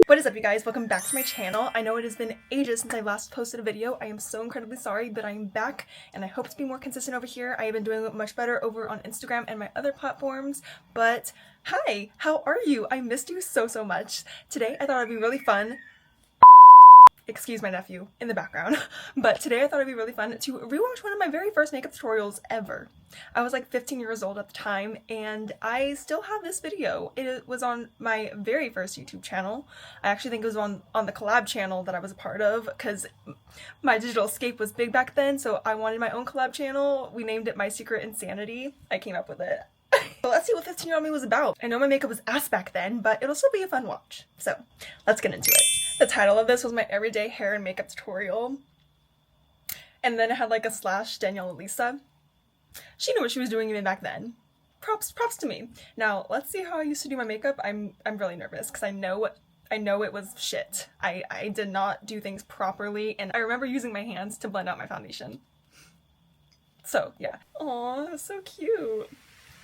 What is up, you guys? Welcome back to my channel. I know it has been ages since I last posted a video. I am so incredibly sorry, but I'm back and I hope to be more consistent over here. I have been doing much better over on Instagram and my other platforms, but hi, how are you? I missed you so much. Today I thought it'd be really fun. Excuse my nephew in the background. But today I thought it'd be really fun to rewatch one of my very first makeup tutorials ever. I was like 15 years old at the time and I still have this video. It was on my very first YouTube channel. I actually think it was on the collab channel that I was a part of because my digital escape was big back then, so I wanted my own collab channel. We named it My Secret Insanity. I came up with it. But let's see what 15-year-old me was about. I know my makeup was ass back then, but it'll still be a fun watch. So let's get into it. The title of this was my everyday hair and makeup tutorial. And then it had like a / Danielle Elisa. She knew what she was doing even back then. Props to me. Now let's see how I used to do my makeup. I'm really nervous because I know it was shit. I did not do things properly, and I remember using my hands to blend out my foundation. So yeah. Aw, that's so cute.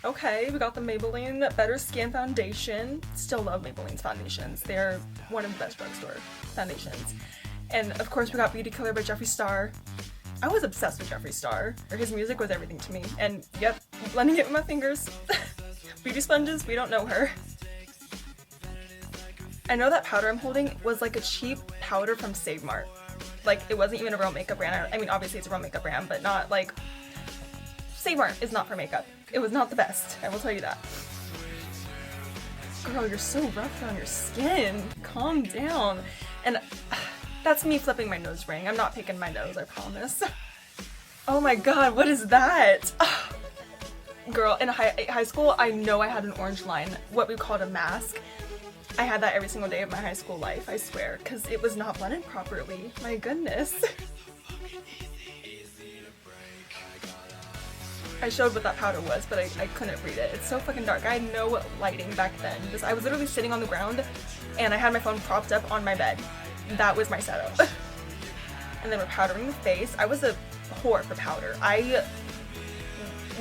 Okay, we got the Maybelline Better Skin Foundation. Still love Maybelline's foundations. They're one of the best drugstore foundations. And of course we got Beauty Killer by Jeffree Star. I was obsessed with Jeffree Star. His music was everything to me. And yep, blending it with my fingers. Beauty sponges, we don't know her. I know that powder I'm holding was like a cheap powder from Save Mart. Like, it wasn't even a real makeup brand. I mean, obviously it's a real makeup brand, but not like... Save Mart is not for makeup. It was not the best, I will tell you that. Girl, you're so rough on your skin. Calm down. And that's me flipping my nose ring. I'm not picking my nose, I promise. Oh my god, what is that? Girl, in high school, I know I had an orange line, what we called a mask. I had that every single day of my high school life, I swear, because it was not blended properly. My goodness. I showed what that powder was, but I couldn't read it. It's so fucking dark. I had no lighting back then. I was literally sitting on the ground and I had my phone propped up on my bed. That was my setup. And then we're powdering the face. I was a whore for powder. I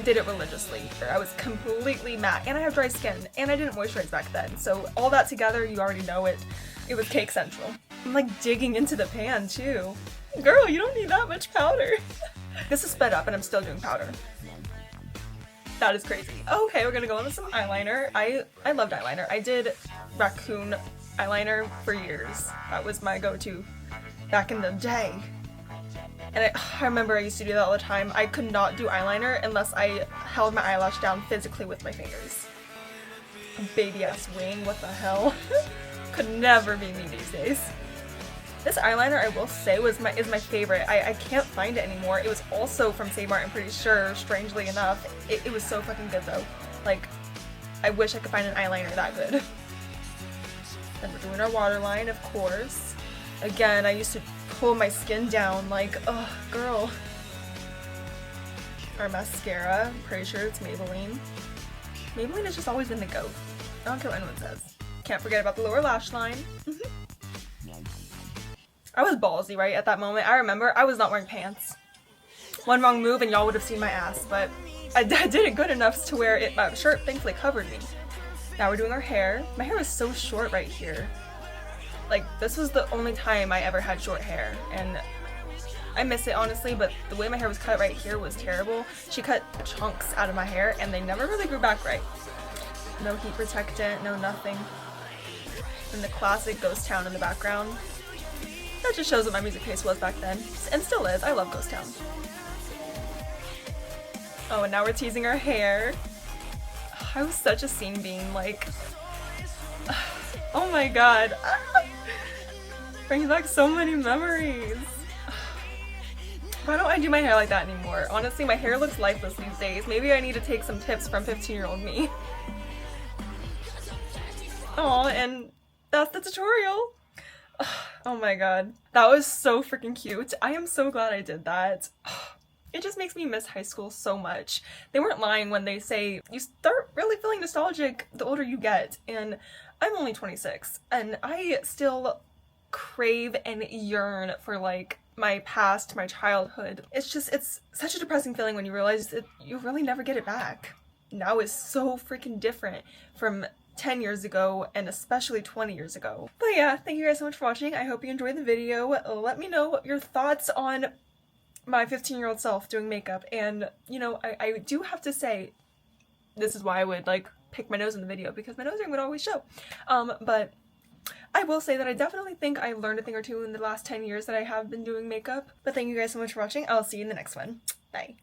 did it religiously. I was completely matte, and I have dry skin, and I didn't moisturize back then. So all that together, you already know it. It was cake central. I'm like digging into the pan too. Girl, you don't need that much powder. This is sped up and I'm still doing powder. That is crazy. Okay, we're gonna go in with some eyeliner. I loved eyeliner. I did raccoon eyeliner for years. That was my go-to back in the day. And I remember I used to do that all the time. I could not do eyeliner unless I held my eyelash down physically with my fingers. A baby-ass wing, what the hell? Could never be me these days. This eyeliner, I will say, is my favorite. I can't find it anymore. It was also from Save Mart, I'm pretty sure, strangely enough. It was so fucking good though. Like, I wish I could find an eyeliner that good. Then we're doing our waterline, of course. Again, I used to pull my skin down like, ugh, girl. Our mascara, I'm pretty sure it's Maybelline. Maybelline has just always been the GOAT. I don't care what anyone says. Can't forget about the lower lash line. I was ballsy, right, at that moment. I remember I was not wearing pants. One wrong move and y'all would have seen my ass, but I did it good enough to where my shirt thankfully covered me. Now we're doing our hair. My hair was so short right here. Like, this was the only time I ever had short hair, and I miss it honestly, but the way my hair was cut right here was terrible. She cut chunks out of my hair and they never really grew back right. No heat protectant, no nothing. And the classic Ghost Town in the background. That just shows what my music taste was back then, and still is. I love Ghost Town. Oh, and now we're teasing our hair. I was such a scene bean, like, oh my god. Brings back so many memories. Why don't I do my hair like that anymore? Honestly, my hair looks lifeless these days. Maybe I need to take some tips from 15-year-old me. Oh, and that's the tutorial. Oh my god. That was so freaking cute. I am so glad I did that. It just makes me miss high school so much. They weren't lying when they say you start really feeling nostalgic the older you get, and I'm only 26 and I still crave and yearn for like my past, my childhood. It's such a depressing feeling when you realize that you really never get it back. Now is so freaking different from 10 years ago and especially 20 years ago. But yeah, thank you guys so much for watching. I hope you enjoyed the video. Let me know your thoughts on my 15-year-old self doing makeup. And you know, I do have to say, this is why I would like pick my nose in the video, because my nose ring would always show. But I will say that I definitely think I learned a thing or two in the last 10 years that I have been doing makeup. But thank you guys so much for watching. I'll see you in the next one. Bye.